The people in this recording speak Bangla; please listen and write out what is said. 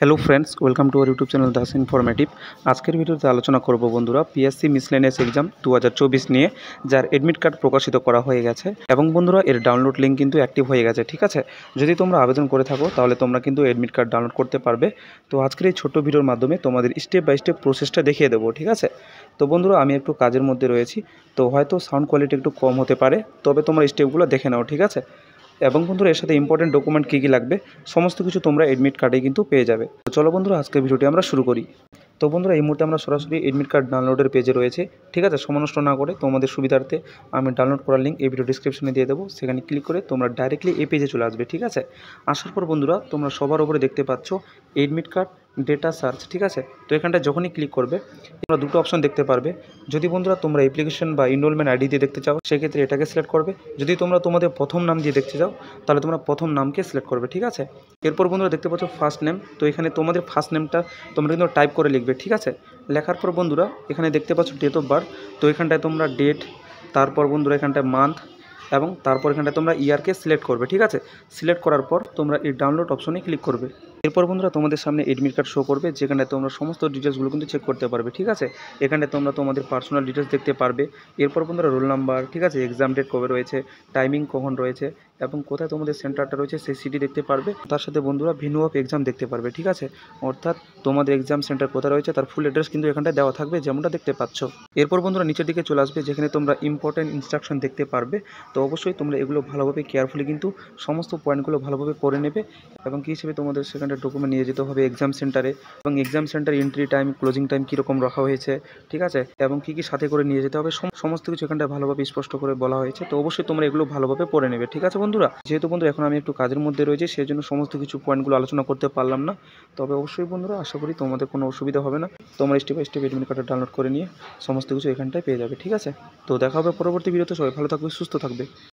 Hello friends, welcome to our YouTube channel Das informative. আজকের ভিডিওতে আলোচনা করব বন্ধুরা পিএসসি মিসলেনিয়াস এক্সাম 2024 নিয়ে, যার এডমিট কার্ড প্রকাশিত করা হয়ে গেছে এবং বন্ধুরা এর ডাউনলোড লিঙ্ক কিন্তু অ্যাক্টিভ হয়ে গেছে। ঠিক আছে, যদি তোমরা আবেদন করে থাকো তাহলে তোমরা কিন্তু এডমিট কার্ড ডাউনলোড করতে পারবে। তো আজকের এই ছোট্ট ভিডিওর মাধ্যমে তোমাদের স্টেপ বাই স্টেপ প্রসেসটা দেখিয়ে দেবো। ঠিক আছে, তো বন্ধুরা আমি একটু কাজের মধ্যে রয়েছি, তো হয়তো সাউন্ড কোয়ালিটি একটু কম হতে পারে, তবে তোমরা স্টেপগুলো দেখে নাও। ঠিক আছে, এবং বন্ধুরা এর সাথে ইম্পর্টেন্ট ডকুমেন্ট কী কী লাগবে সমস্ত কিছু তোমরা এডমিট কার্ডে কিন্তু পেয়ে যাবে। তো চলো বন্ধুরা আজকের ভিডিওটি আমরা শুরু করি। তো বন্ধুরা এই মুহূর্তে আমরা সরাসরি এডমিট কার্ড ডাউনলোডের পেজে রয়েছে। ঠিক আছে, সময় নষ্ট না করে তোমাদের সুবিধার্থে আমি ডাউনলোড করার লিঙ্ক এই ভিডিও ডিসক্রিপশনে দিয়ে দেবো, সেখানে ক্লিক করে তোমরা ডাইরেক্টলি এই পেজে চলে আসবে। ঠিক আছে, আসার পর বন্ধুরা তোমরা সবার উপরে দেখতে পাচ্ছ এডমিট কার্ড ডেটা সার্চ। ঠিক আছে, তো এখানটায় যখনই ক্লিক করবে তোমরা দুটো অপশন দেখতে পারবে। যদি বন্ধুরা তোমরা অ্যাপ্লিকেশন বা ইনরোলমেন্ট আইডি দিয়ে দেখতে চাও সেক্ষেত্রে এটাকে সিলেক্ট করবে। যদি তোমরা তোমাদের প্রথম নাম দিয়ে দেখতে চাও তাহলে তোমরা প্রথম নামকে সিলেক্ট করবে। ঠিক আছে, এরপর বন্ধুরা দেখতে পাচ্ছ ফার্স্ট নেম, তো এখানে তোমাদের ফার্স্ট নেমটা তোমরা কিন্তু টাইপ করে লিখবে। ঠিক আছে, লেখার পর বন্ধুরা এখানে দেখতে পাচ্ছ ডেট অফ বার্থ, তো এখানটায় তোমরা ডেট, তারপর বন্ধুরা এখানটায় মান্থ এবং তারপর এখানটায় তোমরা ইয়ারকে সিলেক্ট করবে। ঠিক আছে, সিলেক্ট করার পর তোমরা এই ডাউনলোড অপশনে ক্লিক করবে। এরপর বন্ধুরা তোমাদের সামনে এডমিট কার্ড শো করবে, যেখানে তোমরা সমস্ত ডিটেলসগুলো কিন্তু চেক করতে পারবে। ঠিক আছে, এখানে তোমরা তোমাদের পার্সোনাল ডিটেলস দেখতে পারবে। এরপর বন্ধুরা রোল নাম্বার, ঠিক আছে, এক্সাম ডেট কবে রয়েছে, টাইমিং কখন রয়েছে এবং কোথায় তোমাদের সেন্টারটা রয়েছে সেই সিটি দেখতে পারবে। তার সাথে বন্ধুরা ভেন্যু অফ এক্সাম দেখতে পারবে। ঠিক আছে, অর্থাৎ তোমাদের এক্সাম সেন্টার কোথায় রয়েছে তার ফুল অ্যাড্রেস কিন্তু এখানটায় দেওয়া থাকবে, যেমনটা দেখতে পাচ্ছ। এরপর বন্ধুরা নিচের দিকে চলে আসবে, যেখানে তোমরা ইম্পর্টেন্ট ইনস্ট্রাকশন দেখতে পারবে। তো অবশ্যই তোমরা এগুলো ভালোভাবে কেয়ারফুলি কিন্তু সমস্ত পয়েন্টগুলো ভালোভাবে পড়ে নেবে এবং কী হিসেবে তোমাদের সেখানটা ডকুমেন্ট নিয়ে যেতে হবে এক্সাম সেন্টারে, এবং exam centre entry time closing time কীরকম রাখা হয়েছে। ঠিক আছে, এবং কী কী সাথে করে নিয়ে যেতে হবে সমস্ত কিছু এখানটা ভালোভাবে স্পষ্ট করে বলা হয়েছে। তো অবশ্যই তোমরা এগুলো ভালোভাবে পড়ে নেবে। ঠিক আছে বন্ধুরা, যেহেতু বন্ধুরা এখন আমি একটু কাজের মধ্যে রয়েছি সেই জন্য সমস্ত কিছু পয়েন্টগুলো আলোচনা করতে পারলাম না, তবে অবশ্যই বন্ধুরা আশা করি তোমাদের কোনো অসুবিধা হবে না। তোমরা স্টেপ বাই স্টেপ এডমিট কার্ডটা ডাউনলোড করে নিয়ে সমস্ত কিছু এখানটায় পেয়ে যাবে। ঠিক আছে, তো দেখা হবে পরবর্তী ভিডিওতে। সবাই ভালো থাকবে, সুস্থ থাকবে।